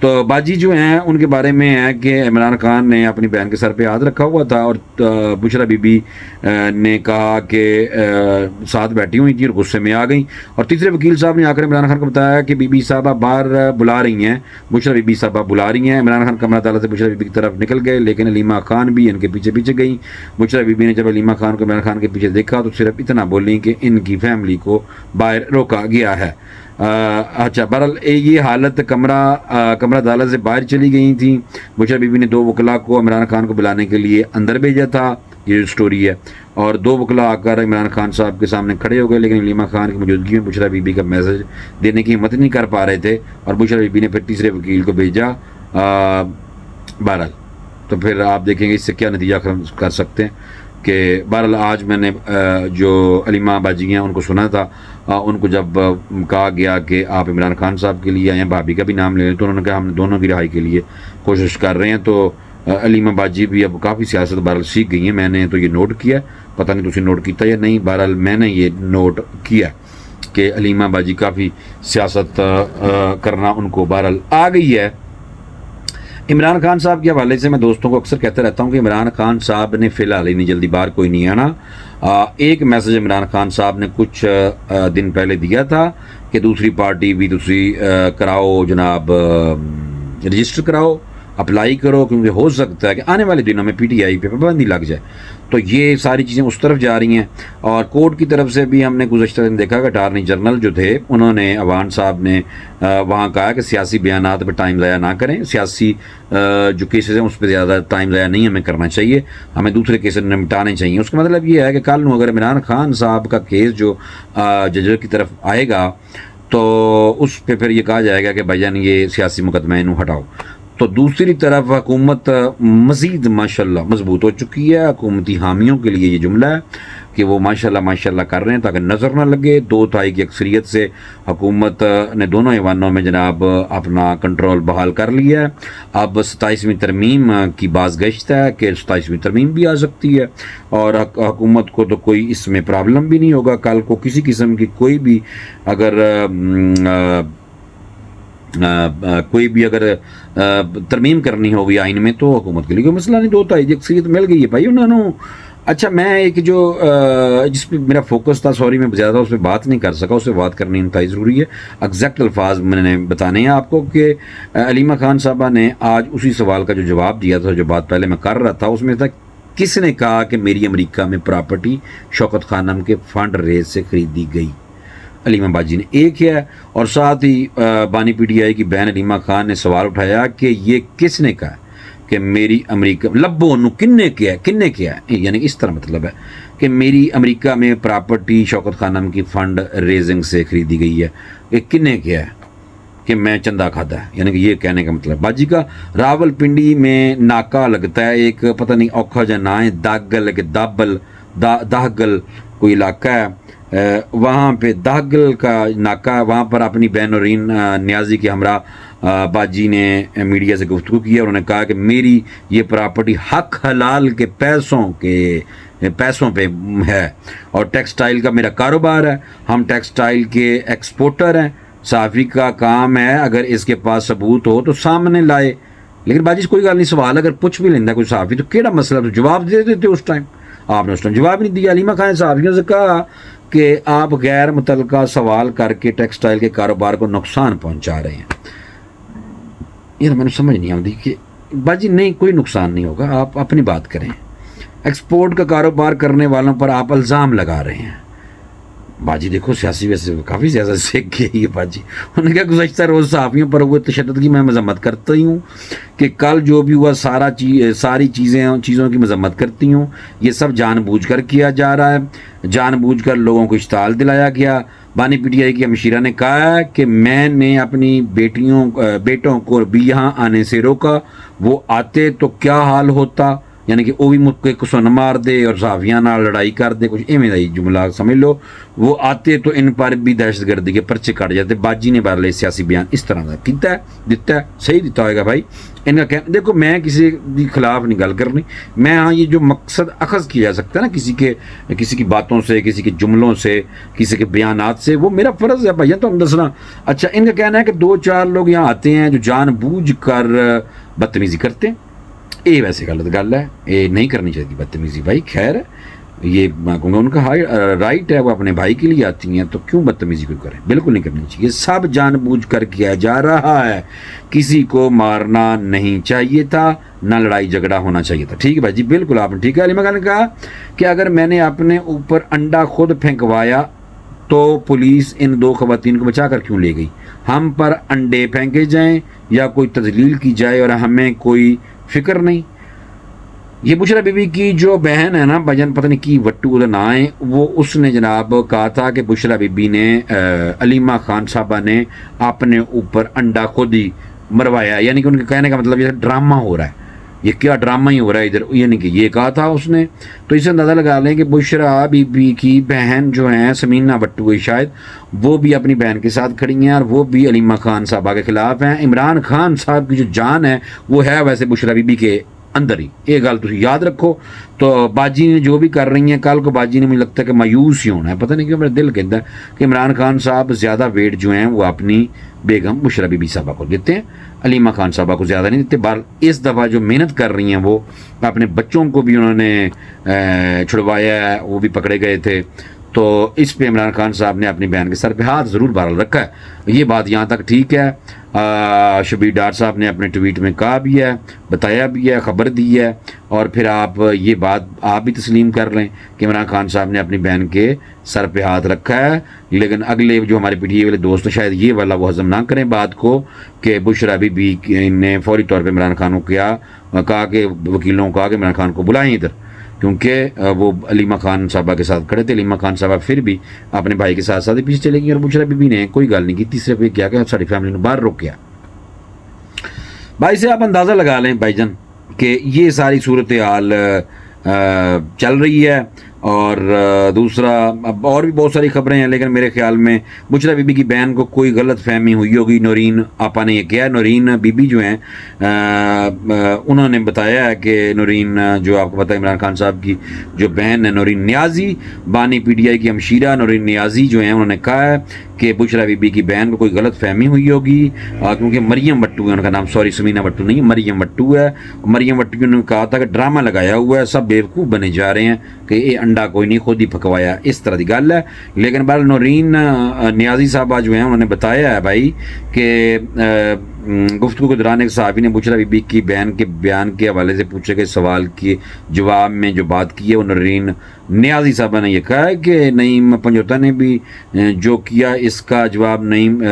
تو باجی جو ہیں ان کے بارے میں ہے کہ عمران خان نے اپنی بہن کے سر پہ ہاتھ رکھا ہوا تھا، اور بشرا بی بی نے کہا کہ ساتھ بیٹھی ہوئی تھی اور غصے میں آ گئیں، اور تیسرے وکیل صاحب نے آ کر عمران خان کو بتایا کہ بی بی صاحبہ باہر بلا رہی ہیں، بشرا بی بی صاحبہ بلا رہی ہیں۔ عمران خان کمرہ عدالت سے بشرا بی بی کی طرف نکل گئے، لیکن علیمہ خان بھی ان کے پیچھے پیچھے گئیں۔ بشرا بی بی نے جب علیمہ خان کو عمران خان کے پیچھے دیکھا تو صرف اتنا بولیں کہ ان کی فیملی کو باہر روکا گیا ہے۔ اچھا، بہرحال یہ حالت کمرہ عدالت سے باہر چلی گئی تھیں۔ بشرا بی بی نے 2 وکلاء کو عمران خان کو بلانے کے لیے اندر بھیجا تھا، یہ جو سٹوری ہے، اور 2 وکلاء آ کر عمران خان صاحب کے سامنے کھڑے ہو گئے، لیکن علیمہ خان کی موجودگی میں بشرا بی بی کا میسج دینے کی ہمت نہیں کر پا رہے تھے، اور بشرا بی بی نے پھر تیسرے وکیل کو بھیجا۔ بہرحال تو پھر آپ دیکھیں گے اس سے کیا نتیجہ کر سکتے ہیں کہ بہرحال آج میں نے جو علیمہ باجی ہیں ان کو سنا تھا، ان کو جب کہا گیا کہ آپ عمران خان صاحب کے لیے آئے ہیں، بھابھی کا بھی نام لے لیں، تو انہوں نے کہا ہم دونوں کی رہائی کے لیے کوشش کر رہے ہیں۔ تو علیمہ باجی بھی اب کافی سیاست بہرحال سیکھ گئی ہیں، میں نے تو یہ نوٹ کیا، پتہ نہیں تسی نوٹ کیتا یا نہیں، بہرحال میں نے یہ نوٹ کیا کہ علیمہ باجی کافی سیاست کرنا ان کو بہرحال آ گئی ہے۔ عمران خان صاحب کے حوالے سے میں دوستوں کو اکثر کہتا رہتا ہوں کہ عمران خان صاحب نے فی الحال اتنی جلدی باہر کوئی نہیں آنا۔ ایک میسج عمران خان صاحب نے کچھ دن پہلے دیا تھا کہ دوسری پارٹی بھی تسی کراؤ جناب، رجسٹر کراؤ، اپلائی کرو، کیونکہ ہو سکتا ہے کہ آنے والے دنوں میں پی ٹی آئی پہ پابندی لگ جائے۔ تو یہ ساری چیزیں اس طرف جا رہی ہیں، اور کورٹ کی طرف سے بھی ہم نے گزشتہ دن دیکھا کہ اٹارنی جنرل جو تھے انہوں نے، عوان صاحب نے وہاں کہا کہ سیاسی بیانات پہ ٹائم ضائع نہ کریں، سیاسی جو کیسز ہیں اس پہ زیادہ ٹائم ضائع نہیں ہمیں کرنا چاہیے، ہمیں دوسرے کیسز نمٹانے چاہیے۔ اس کا مطلب یہ ہے کہ کل اگر عمران خان صاحب کا کیس جو ججوں کی طرف آئے گا تو اس پہ پھر یہ کہا جائے گا کہ بھائی جان یہ سیاسی مقدمہ انہوں ہٹاؤ۔ تو دوسری طرف حکومت مزید ماشاءاللہ مضبوط ہو چکی ہے، حکومتی حامیوں کے لیے یہ جملہ ہے کہ وہ ماشاءاللہ کر رہے ہیں تاکہ نظر نہ لگے۔ 2/3 کی اکثریت سے حکومت نے دونوں ایوانوں میں جناب اپنا کنٹرول بحال کر لیا ہے۔ اب 27ویں ترمیم کی باز گشت ہے کہ 27ویں ترمیم بھی آ سکتی ہے، اور حکومت کو تو کوئی اس میں پرابلم بھی نہیں ہوگا۔ کل کو کسی قسم کی کوئی بھی اگر ترمیم کرنی ہوگی آئین میں تو حکومت کے لیے کوئی مسئلہ نہیں۔ 2/3 اکثریت مل گئی ہے بھائی انہوں نے۔ اچھا، میں ایک جو جس پہ میرا فوکس تھا، سوری میں زیادہ اس پہ بات نہیں کر سکا، اس پہ بات کرنی انتہائی ضروری ہے۔ ایگزیکٹ الفاظ میں نے بتانے ہیں آپ کو کہ علیمہ خان صاحبہ نے آج اسی سوال کا جو جواب دیا تھا، جو بات پہلے میں کر رہا تھا، اس میں تھا کس نے کہا کہ میری امریکہ میں پراپرٹی شوکت خانم کے فنڈ ریز سے خریدی گئی؟ علیمہ باجی نے ایک ہے، اور ساتھ ہی بانی پی ٹی آئی کی بہن علیمہ خان نے سوال اٹھایا کہ یہ کس نے کہا کہ میری امریکہ لبو انو کن نے کیا ہے، یعنی اس طرح مطلب ہے کہ میری امریکہ میں پراپرٹی شوکت خانم کی فنڈ ریزنگ سے خریدی گئی ہے، یہ کن نے کیا ہے کہ میں چندہ کھاتا ہے، یعنی کہ یہ کہنے کا مطلب باجی کا۔ راول پنڈی میں ناکا لگتا ہے ایک، پتہ نہیں اوکھا جا نہ ہے، داگل کہ داگل کوئی علاقہ ہے، وہاں پہ داگل کا ناکا، وہاں پر اپنی بہن نورین نیازی کے ہمراہ باجی نے میڈیا سے گفتگو کی، اور انہوں نے کہا کہ میری یہ پراپرٹی حق حلال کے پیسوں پہ ہے، اور ٹیکسٹائل کا میرا کاروبار ہے، ہم ٹیکسٹائل کے ایکسپورٹر ہیں، صحافی کا کام ہے اگر اس کے پاس ثبوت ہو تو سامنے لائے۔ لیکن باجی کوئی گل نہیں، سوال اگر پوچھ بھی لینا کوئی صحافی تو کیڑا مسئلہ، تو جواب دے دیتے اس ٹائم، آپ نے اس ٹائم جواب نہیں دیا۔ علیمہ خان صحافیوں سے کہا کہ آپ غیر متعلقہ سوال کر کے ٹیکسٹائل کے کاروبار کو نقصان پہنچا رہے ہیں۔ یہ میں نے سمجھ نہیں آتی کہ باجی نہیں، کوئی نقصان نہیں ہوگا، آپ اپنی بات کریں۔ ایکسپورٹ کا کاروبار کرنے والوں پر آپ الزام لگا رہے ہیں۔ باجی دیکھو سیاسی ویسے کافی سیاست سیکھ گئی ہے باجی۔ انہوں نے کہا گزشتہ روز صحافیوں پر ہوئے تشدد کی میں مذمت کرتی ہوں کہ کل جو بھی ہوا ساری چیزوں کی مذمت کرتی ہوں، یہ سب جان بوجھ کر کیا جا رہا ہے، جان بوجھ کر لوگوں کو اشتعال دلایا گیا۔ بانی پی ٹی آئی کی ہمشیرہ نے کہا کہ میں نے اپنی بیٹوں کو بھی یہاں آنے سے روکا، وہ آتے تو کیا حال ہوتا، یعنی کہ وہ بھی مجھ کو ایک سن مار دے اور صحافیاں نال لڑائی کر دے, کچھ ایویں دا جملہ سمجھ لو. وہ آتے تو ان پر بھی دہشت گردی کے پرچے کٹ جاتے. باجی نے بہرحال سیاسی بیان اس طرح کا کیتا ہے, دیتا ہے, صحیح دیتا ہوئے گا بھائی. ان کا کہنا دیکھو میں کسی کے خلاف نہیں گل کرنی, میں ہاں یہ جو مقصد اخذ کیا جا سکتا ہے نا کسی کی باتوں سے, کسی کے جملوں سے, کسی کے بیانات سے, وہ میرا فرض ہے بھائی تو ہم دسنا. اچھا ان کا کہنا ہے کہ 2-4 لوگ یہاں آتے ہیں جو جان بوجھ کر بدتمیزی کرتے ہیں. یہ ویسے غلط گل ہے, یہ نہیں کرنی چاہیے بدتمیزی بھائی. خیر یہ میں کہوں گا ان کا رائٹ ہے, وہ اپنے بھائی کے لیے آتی ہیں تو کیوں بدتمیزی کیوں کریں, بالکل نہیں کرنی چاہیے. سب جان بوجھ کر کیا جا رہا ہے, کسی کو مارنا نہیں چاہیے تھا, نہ لڑائی جھگڑا ہونا چاہیے تھا. ٹھیک ہے بھائی جی, بالکل آپ نے ٹھیک ہے. علی مکان نے کہا کہ اگر میں نے اپنے اوپر انڈا خود پھینکوایا تو پولیس ان 2 خواتین کو بچا کر کیوں لے گئی؟ ہم پر انڈے پھینکے جائیں یا کوئی تذلیل کی جائے اور ہمیں کوئی فکر نہیں. یہ بشرا بی بی کی جو بہن ہے نا بجن پتہ نہیں کی وٹو نہ ہے, وہ اس نے جناب کہا تھا کہ بشرا بی بی نے علیمہ خان صاحبہ نے اپنے اوپر انڈا خود ہی مروایا. یعنی کہ ان کے کہنے کا مطلب یہ ڈرامہ ہو رہا ہے, یہ کیا ڈرامہ ہی ہو رہا ہے ادھر, یعنی کہ یہ کہا تھا اس نے. تو اسے اندازہ لگا لیں کہ بشرا بی بی کی بہن جو ہیں سمینہ بٹو ہے شاید, وہ بھی اپنی بہن کے ساتھ کھڑی ہیں اور وہ بھی علیمہ خان صاحبہ کے خلاف ہیں. عمران خان صاحب کی جو جان ہے وہ ہے ویسے بشرا بی بی کے اندر ہی. یہ گل تھی یاد رکھو. تو باجی نے جو بھی کر رہی ہیں, کل کو باجی نے مجھے لگتا ہے کہ مایوس ہی ہونا ہے. پتہ نہیں کیوں میرا دل کہتا ہے کہ عمران خان صاحب زیادہ ویٹ جو ہیں وہ اپنی بیگم بشرا بی بی صاحبہ کو دیتے ہیں, علیمہ خان صاحبہ کو زیادہ نہیں دیتے. بال اس دفعہ جو محنت کر رہی ہیں وہ اپنے بچوں کو بھی انہوں نے چھڑوایا ہے, وہ بھی پکڑے گئے تھے. تو اس پہ عمران خان صاحب نے اپنی بہن کے سر پہ ہاتھ ضرور بہرحال رکھا ہے. یہ بات یہاں تک ٹھیک ہے. شبیر ڈار صاحب نے اپنے ٹویٹ میں کہا بھی ہے, بتایا بھی ہے, خبر دی ہے. اور پھر آپ یہ بات آپ بھی تسلیم کر لیں کہ عمران خان صاحب نے اپنی بہن کے سر پہ ہاتھ رکھا ہے. لیکن اگلے جو ہمارے پی ٹی اے والے دوست شاید یہ والا وہ ہضم نہ کریں بات کو کہ بشرا بی بی نے فوری طور پہ عمران خان کو کہا کہ وکیلوں کو کہا کہ عمران خان کو بلائیں ادھر, کیونکہ وہ علیمہ خان صاحبہ کے ساتھ کھڑے تھے. علیمہ خان صاحبہ پھر بھی اپنے بھائی کے ساتھ ساتھ پیچھے چلے گئی اور بشرا بی بی نے کوئی گل نہیں کی. تیسرے پہ کیا کہ ساری فیملی نے باہر روک گیا. بھائی سے آپ اندازہ لگا لیں بھائی جان کہ یہ ساری صورتحال چل رہی ہے. اور دوسرا اب اور بھی بہت ساری خبریں ہیں, لیکن میرے خیال میں بشرا بی بی کی بہن کو کوئی غلط فہمی ہوئی ہوگی. نورین آپا نے یہ کیا, نورین بی بی جو ہیں انہوں نے بتایا ہے کہ نورین جو آپ کو پتہ ہے عمران خان صاحب کی جو بہن ہے نورین نیازی, بانی پی ٹی آئی کی ہمشیرہ نورین نیازی جو ہیں, انہوں نے کہا ہے کہ بشرا بی بی کی بہن کو کوئی غلط فہمی ہوئی ہوگی کیونکہ مریم بٹو ہے ان کا نام, سوری سمینہ بٹو نہیں, مریم بٹو ہے. مریم بٹو نے کہا تھا کہ ڈرامہ لگایا ہوا ہے, سب بیوقوف بنے جا رہے ہیں کہ یہ انڈا کوئی نہیں خود ہی پھکوایا, اس طرح کی گل ہے. لیکن بہرحال نورین نیازی صاحبہ جو ہیں انہوں نے بتایا ہے بھائی کہ گفتگو کے دوران ایک صحافی نے بشرا بی بی کی بہن کے بیان کے حوالے سے پوچھے گئے سوال کے جواب میں جو بات کی ہے وہ نورین نیازی صاحبہ نے یہ کہا ہے کہ نعیم پنجوتا نے بھی جو کیا اس کا جواب نعیم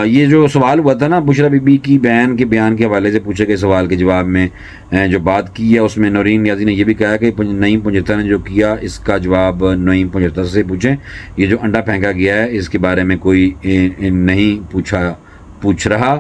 یہ جو سوال ہوا تھا نا بشرا بی بی کی بہن کے بیان کے حوالے سے پوچھے گئے سوال کے جواب میں جو بات کی ہے اس میں نورین نیازی نے یہ بھی کہا کہ نعیم پنجوتا نے جو کیا اس کا جواب نعیم پنجوتا سے پوچھیں. یہ جو انڈا پھینکا گیا ہے اس کے بارے میں کوئی نہیں پوچھ رہا.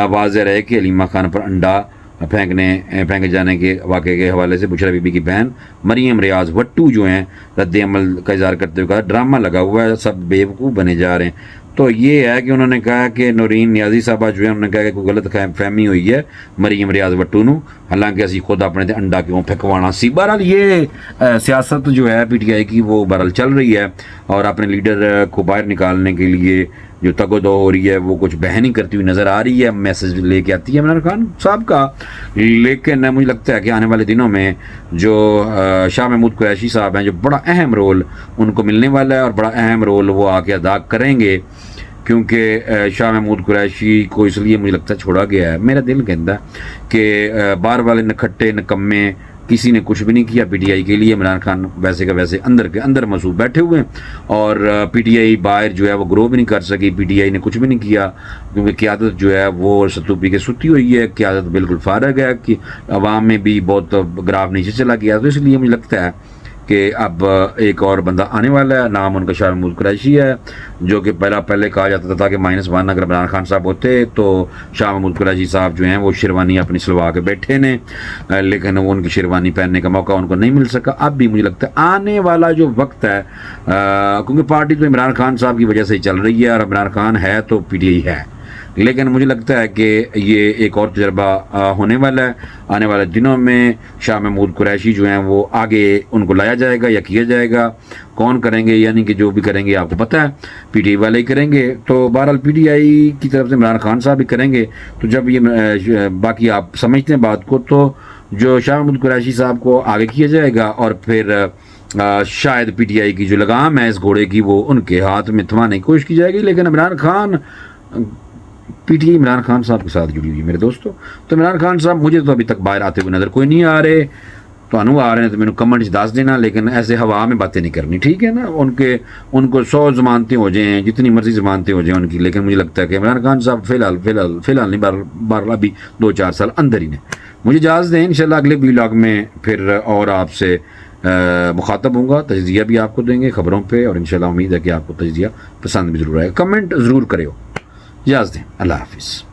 واضح رہے کہ علیمہ خان پر انڈا پھینکے جانے کے واقعے کے حوالے سے بشرا بی بی کی بہن مریم ریاض وٹو جو ہیں رد عمل کا اظہار کرتے ہوئے کہا ڈرامہ لگا ہوا ہے, سب بیوقوف بنے جا رہے ہیں. تو یہ ہے کہ انہوں نے کہا کہ نورین نیازی صاحبہ جو ہے انہوں نے کہا کہ کوئی غلط فہمی ہوئی ہے مریم ریاض وٹو نو, حالانکہ اسی خود اپنے انڈا کیوں پھینکوانا سی. بہرحال یہ سیاست جو ہے پی ٹی آئی کی وہ بہرحال چل رہی ہے اور اپنے لیڈر کو باہر نکالنے کے لیے جو تگ و دو ہو رہی ہے وہ کچھ بہنی کرتی ہوئی نظر آ رہی ہے, میسج لے کے آتی ہے عمران خان صاحب کا. لیکن مجھے لگتا ہے کہ آنے والے دنوں میں جو شاہ محمود قریشی صاحب ہیں جو بڑا اہم رول ان کو ملنے والا ہے اور بڑا اہم رول وہ آ کے ادا کریں گے, کیونکہ شاہ محمود قریشی کو اس لیے مجھے لگتا ہے چھوڑا گیا ہے. میرا دل کہتا ہے کہ باہر والے نکھٹے نکمے کسی نے کچھ بھی نہیں کیا پی ٹی آئی کے لیے. عمران خان ویسے کا ویسے اندر کے اندر مصروف بیٹھے ہوئے ہیں اور پی ٹی آئی باہر جو ہے وہ گرو بھی نہیں کر سکی. پی ٹی آئی نے کچھ بھی نہیں کیا کیونکہ قیادت جو ہے وہ ستو پی کے ستی ہوئی ہے, قیادت بالکل فارغ ہے, کہ عوام میں بھی بہت گراف نیچے چلا گیا. تو اس لیے مجھے لگتا ہے کہ اب ایک اور بندہ آنے والا ہے, نام ان کا شاہ محمود قریشی ہے, جو کہ پہلے کہا جاتا تھا کہ -1 اگر عمران خان صاحب ہوتے تو شاہ محمود قریشی صاحب جو ہیں وہ شیروانی اپنی سلوا کے بیٹھے نے, لیکن وہ ان کی شیروانی پہننے کا موقع ان کو نہیں مل سکا. اب بھی مجھے لگتا ہے آنے والا جو وقت ہے, کیونکہ پارٹی تو عمران خان صاحب کی وجہ سے ہی چل رہی ہے, اور عمران خان ہے تو PTI ہے, لیکن مجھے لگتا ہے کہ یہ ایک اور تجربہ ہونے والا ہے. آنے والے دنوں میں شاہ محمود قریشی جو ہیں وہ آگے ان کو لایا جائے گا یا کیا جائے گا, کون کریں گے, یعنی کہ جو بھی کریں گے آپ کو پتہ ہے PTI والے ہی کریں گے. تو بہرحال PTI کی طرف سے عمران خان صاحب بھی کریں گے. تو جب یہ باقی آپ سمجھتے ہیں بات کو, تو جو شاہ محمود قریشی صاحب کو آگے کیا جائے گا, اور پھر شاید PTI کی جو لگام ہے اس گھوڑے کی وہ ان کے ہاتھ میں تھمانے کی کوشش کی جائے گی. لیکن عمران خان PTI عمران خان صاحب کے ساتھ جڑی ہوئی ہے میرے دوستوں. تو عمران خان صاحب مجھے تو ابھی تک باہر آتے ہوئے نظر کوئی نہیں آ رہے, تو آ رہے ہیں تو میں نے کمنٹ دس دینا, لیکن ایسے ہوا میں باتیں نہیں کرنی, ٹھیک ہے نا. ان کو 100 ضمانتیں ہو جائیں, جتنی مرضی ضمانتیں ہو جائیں ان کی, لیکن مجھے لگتا ہے کہ عمران خان صاحب فی الحال نہیں, بہرحال ابھی 2-4 سال اندر ہی نے. مجھے اجازت دیں, انشاءاللہ اگلے ولاگ میں پھر اور آپ سے مخاطب ہوں گا, تجزیہ بھی آپ کو دیں گے خبروں پہ, اور انشاءاللہ امید ہے کہ آپ کو تجزیہ پسند بھی ضرور آئے گا. کمنٹ ضرور کرے ہو. اجازت دیں, اللہ حافظ.